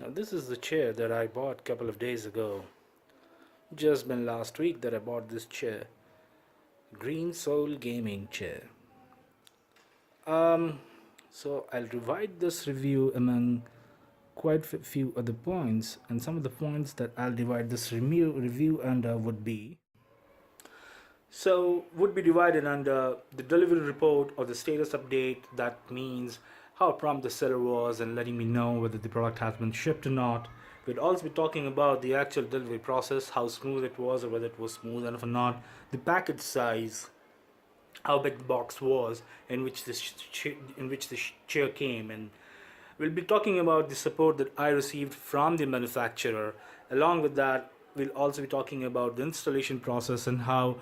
Now, this is the chair that I bought a couple of days ago. Just been last week that I bought this chair. Green Soul Gaming chair. Um, so I'll divide this review among quite a few other points, and some of the points that I'll divide this review under would be divided under the delivery report or the status update. That means how prompt the seller was and letting me know whether the product has been shipped or not. We'd also be talking about the actual delivery process, how smooth it was or whether it was smooth enough or not, the package size, how big the box was in which the chair came, and we'll be talking about the support that I received from the manufacturer. Along with that, we'll also be talking about the installation process and how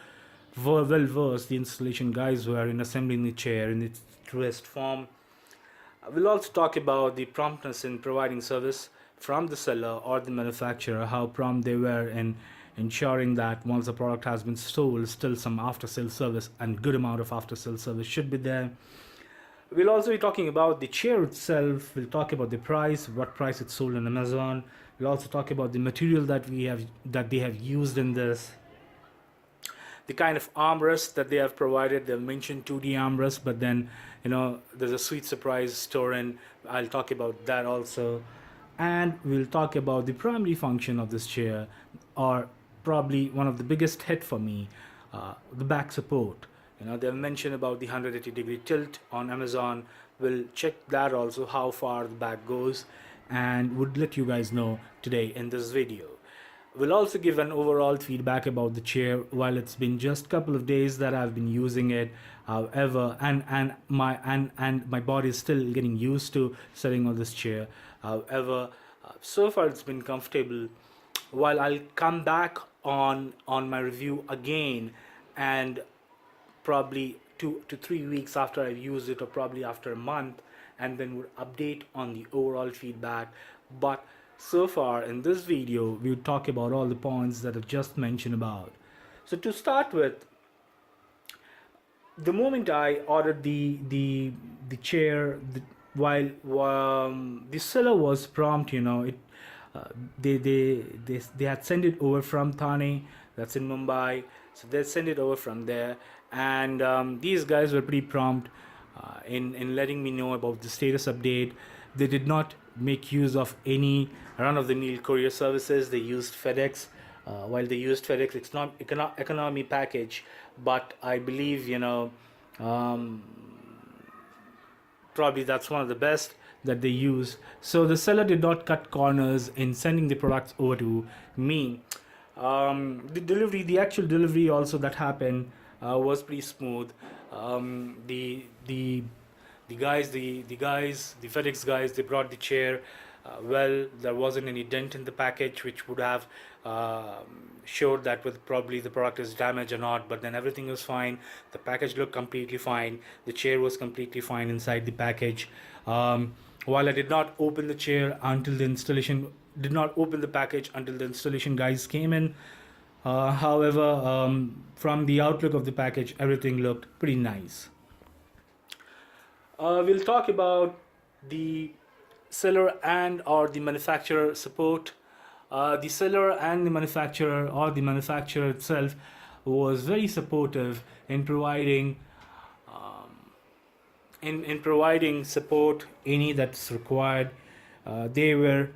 well versed the installation guys were in assembling the chair in its truest form. We'll also talk about the promptness in providing service from the seller or the manufacturer, how prompt they were in ensuring that once the product has been sold, still some after sale service and good amount of after sale service should be there. We'll also be talking about the chair itself. We'll talk about the price, what price it's sold on Amazon. We'll also talk about the material that they have used in this, the kind of armrest that they have provided. They've mentioned 2D armrest, but then there's a sweet surprise store in. I'll talk about that also, and we'll talk about the primary function of this chair, or probably one of the biggest hit for me, the back support. They've mentioned about the 180-degree tilt on Amazon. We'll check that also, how far the back goes, and would let you guys know today in this video. We'll also give an overall feedback about the chair while it's been just a couple of days that I've been using it. However, and my body is still getting used to sitting on this chair. However, so far it's been comfortable. While I'll come back on my review again, and probably 2 to 3 weeks after I've used it, or probably after a month, and then would update on the overall feedback. But so far in this video, we would talk about all the points that I've just mentioned about. So to start with, the moment I ordered the chair, while the seller was prompt, they had sent it over from Thane, that's in Mumbai. So they sent it over from there, and these guys were pretty prompt in letting me know about the status update. They did not make use of any run-of-the-mill courier services. They used FedEx. While they used FedEx, it's not economy package, but I believe probably that's one of the best that they use. So the seller did not cut corners in sending the products over to me. The actual delivery also that happened was pretty smooth. The FedEx guys, they brought the chair. There wasn't any dent in the package, which would have showed that with probably the product is damaged or not. But then everything was fine. The package looked completely fine. The chair was completely fine inside the package. While I did not open the chair until the installation, did not open the package until the installation guys came in. However, from the outlook of the package, everything looked pretty nice. We'll talk about the seller and or the manufacturer support. The seller and the manufacturer, or the manufacturer itself, was very supportive in providing in providing support any that's required. They were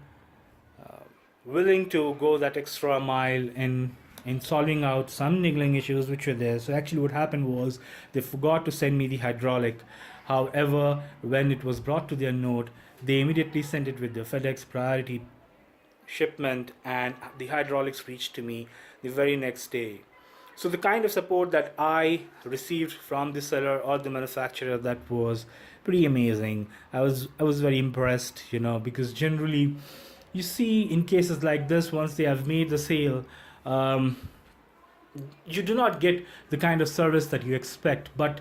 willing to go that extra mile in solving out some niggling issues which were there. So actually what happened was they forgot to send me the hydraulic. However, when it was brought to their note, they immediately sent it with the FedEx priority shipment, and the hydraulics reached to me the very next day. So the kind of support that I received from the seller or the manufacturer, that was pretty amazing. I was very impressed, because generally you see in cases like this, once they have made the sale, you do not get the kind of service that you expect. But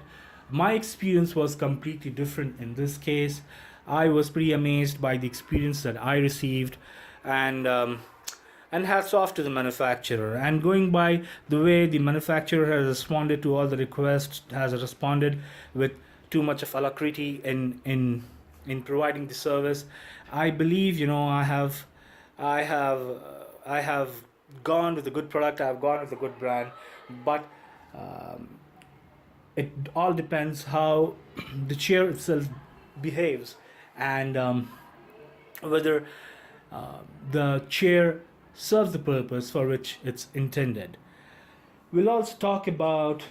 my experience was completely different in this case. I was pretty amazed by the experience that I received, and hats off to the manufacturer. And going by the way the manufacturer has responded to all the requests, has responded with too much of alacrity in providing the service, I believe I have I have gone with a good product. I've gone with a good brand, but um, it all depends how the chair itself behaves, and whether the chair serves the purpose for which it's intended. We'll also talk about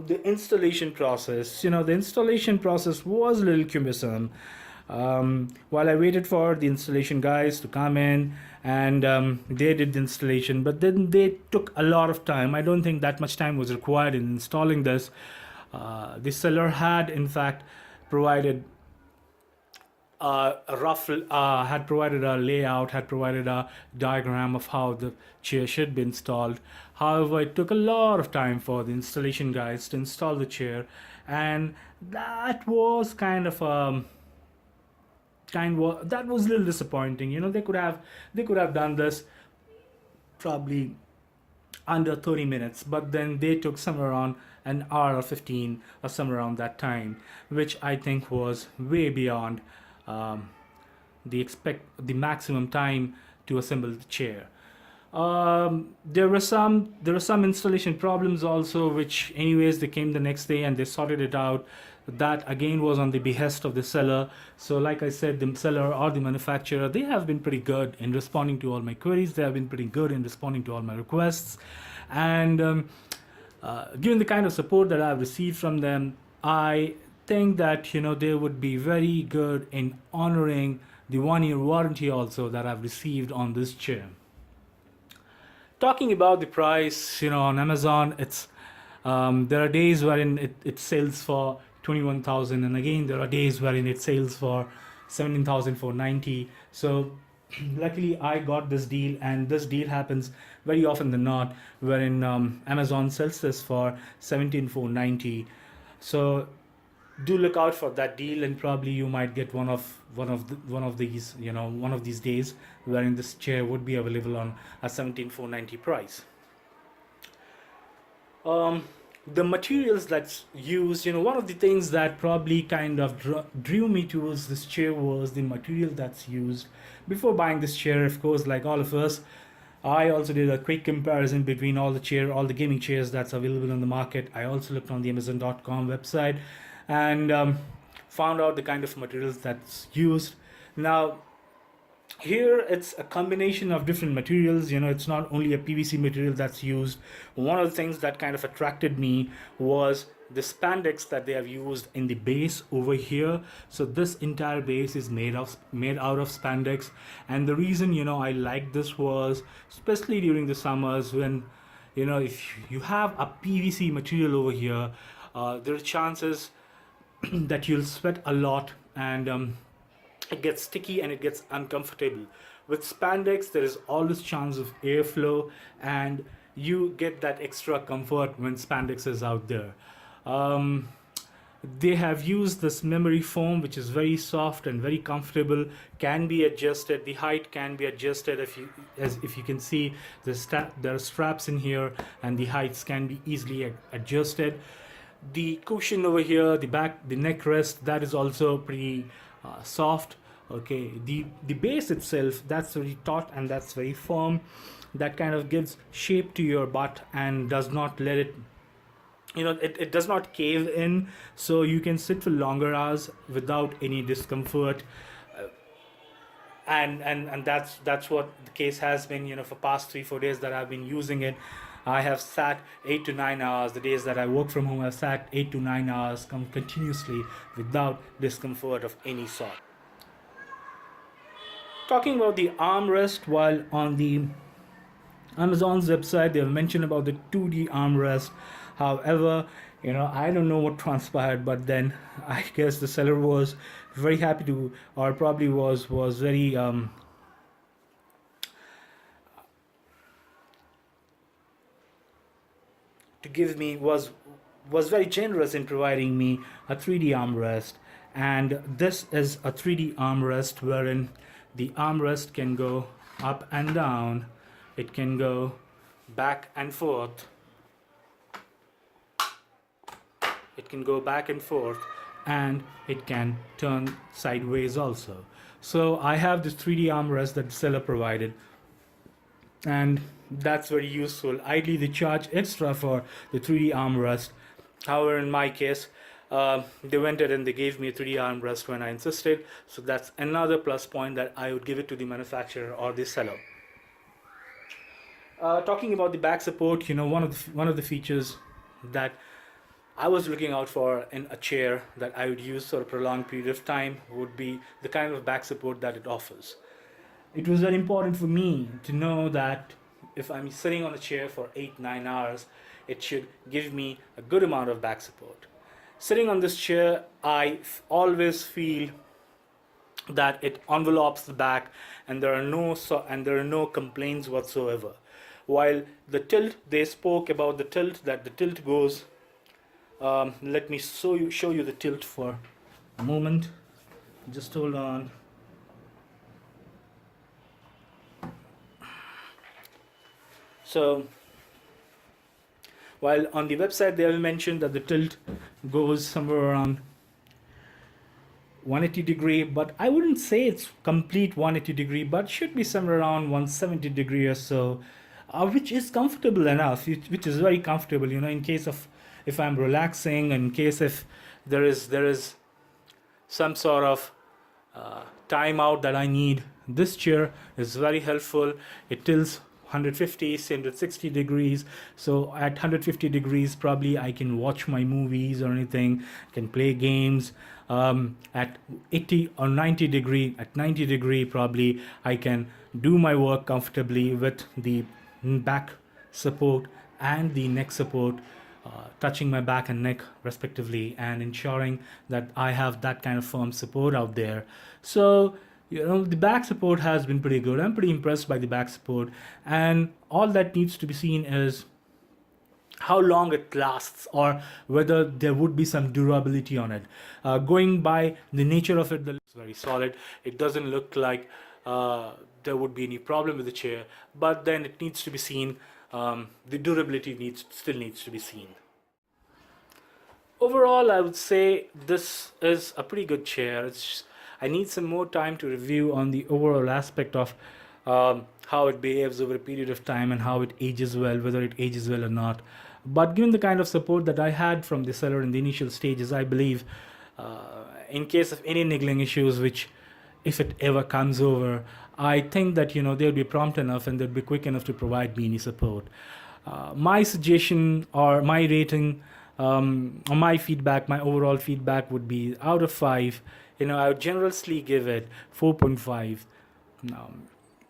the installation process. The installation process was a little cumbersome. While I waited for the installation guys to come in, and they did the installation, but then they took a lot of time. I don't think that much time was required in installing this. The seller had, in fact, provided a rough had provided a layout, had provided a diagram of how the chair should be installed. However, it took a lot of time for the installation guys to install the chair, and that was that was a little disappointing. They could have done this probably under 30 minutes, but then they took somewhere around an hour or 15 or somewhere around that time, which I think was way beyond um, the maximum time to assemble the chair. There were some installation problems also, which anyways they came the next day and they sorted it out. That again was on the behest of the seller. So like I said, the seller or the manufacturer, they have been pretty good in responding to all my queries. They have been pretty good in responding to all my requests, and given the kind of support that I've received from them, I think that they would be very good in honoring the 1 year warranty also that I've received on this chair. Talking about the price, on Amazon, it's there are days wherein it sells for 21,000, and again there are days wherein it sells for 17,490. So luckily I got this deal, and this deal happens very often than not, wherein Amazon sells this for 17,490. So do look out for that deal, and probably you might get one of these days wherein this chair would be available on a 17,490 price. The materials that's used, one of the things that probably kind of drew me towards this chair was the material that's used. Before buying this chair, of course, like all of us, I also did a quick comparison between all the gaming chairs that's available on the market. I also looked on the Amazon.com website, and found out the kind of materials that's used. Now, here it's a combination of different materials. It's not only a PVC material that's used. One of the things that kind of attracted me was the spandex that they have used in the base over here. So this entire base is made out of spandex, and the reason I like this was, especially during the summers, when if you have a PVC material over here, there are chances that you'll sweat a lot, and it gets sticky and it gets uncomfortable. With spandex, there is always chance of airflow, and you get that extra comfort when spandex is out there. Um, they have used this memory foam, which is very soft and very comfortable, can be adjusted. The height can be adjusted. If you can see, there are straps in here, and the heights can be easily adjusted. The cushion over here, the neck rest, that is also pretty soft. Okay, the base itself, that's very taut and that's very firm. That kind of gives shape to your butt and does not let it, it does not cave in, so you can sit for longer hours without any discomfort. And that's what the case has been. For past 3-4 days that I've been using it, I have sat 8 to 9 hours. The days that I work from home, I've sat 8 to 9 hours continuously without discomfort of any sort. Talking about the armrest, while on the Amazon's website they have mentioned about the 2D armrest. However, I don't know what transpired, but then I guess the seller was very happy to, or probably was very to give me was very generous in providing me a 3D armrest. And this is a 3D armrest wherein the armrest can go up and down, it can go back and forth, it can go back and forth, and it can turn sideways also. So I have this 3D armrest that the seller provided, and that's very useful. Ideally, they charge extra for the 3D armrest. However, in my case, they went ahead and they gave me a 3D armrest when I insisted. So that's another plus point that I would give it to the manufacturer or the seller. Talking about the back support, one of the features that I was looking out for in a chair that I would use for a prolonged period of time would be the kind of back support that it offers. It was very important for me to know that if I'm sitting on a chair for 8-9 hours, it should give me a good amount of back support. Sitting on this chair, I always feel that it envelopes the back, and there are no complaints whatsoever. While the tilt, they spoke about the tilt, that the tilt goes. Let me show you the tilt for a moment. Just hold on. So, while on the website they have mentioned that the tilt goes somewhere around 180 degree, but I wouldn't say it's complete 180 degree, but should be somewhere around 170 degree or so, which is comfortable enough, which is very comfortable, in case of if I'm relaxing, in case if there is some sort of timeout that I need. This chair is very helpful. It tilts 150, 160 degrees. So at 150 degrees, probably I can watch my movies or anything, can play games. At 80 or 90 degree, probably I can do my work comfortably with the back support and the neck support, touching my back and neck respectively, and ensuring that I have that kind of firm support out there. So the back support has been pretty good. I'm pretty impressed by the back support, and all that needs to be seen is how long it lasts, or whether there would be some durability on it. Going by the nature of it, it's very solid. It doesn't look like there would be any problem with the chair, but then it needs to be seen. The durability still needs to be seen. Overall, I would say this is a pretty good chair. I need some more time to review on the overall aspect of how it behaves over a period of time and how it ages well, whether it ages well or not. But given the kind of support that I had from the seller in the initial stages, I believe in case of any niggling issues, which if it ever comes over, I think that they'll be prompt enough and they'll be quick enough to provide me any support. My suggestion or my rating, or my feedback, my overall feedback would be out of 5. I would generously give it 4.5.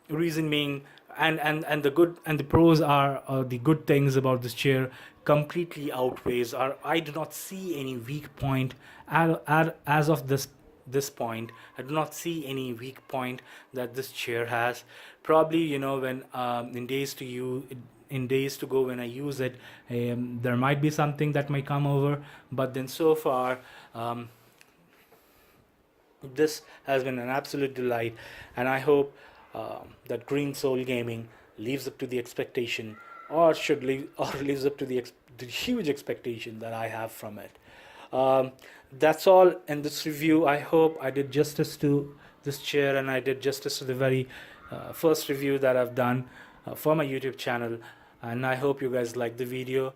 Reason being, and the good and the pros are the good things about this chair completely outweighs. I do not see any weak point as of this point. I do not see any weak point that this chair has. Probably when in days to go when I use it, there might be something that might come over, but then so far this has been an absolute delight, and I hope that Green Soul Gaming lives up to the expectation, or lives up to the huge expectation that I have from it. That's all in this review. I hope I did justice to this chair, and I did justice to the very first review that I've done for my YouTube channel, and I hope you guys liked the video.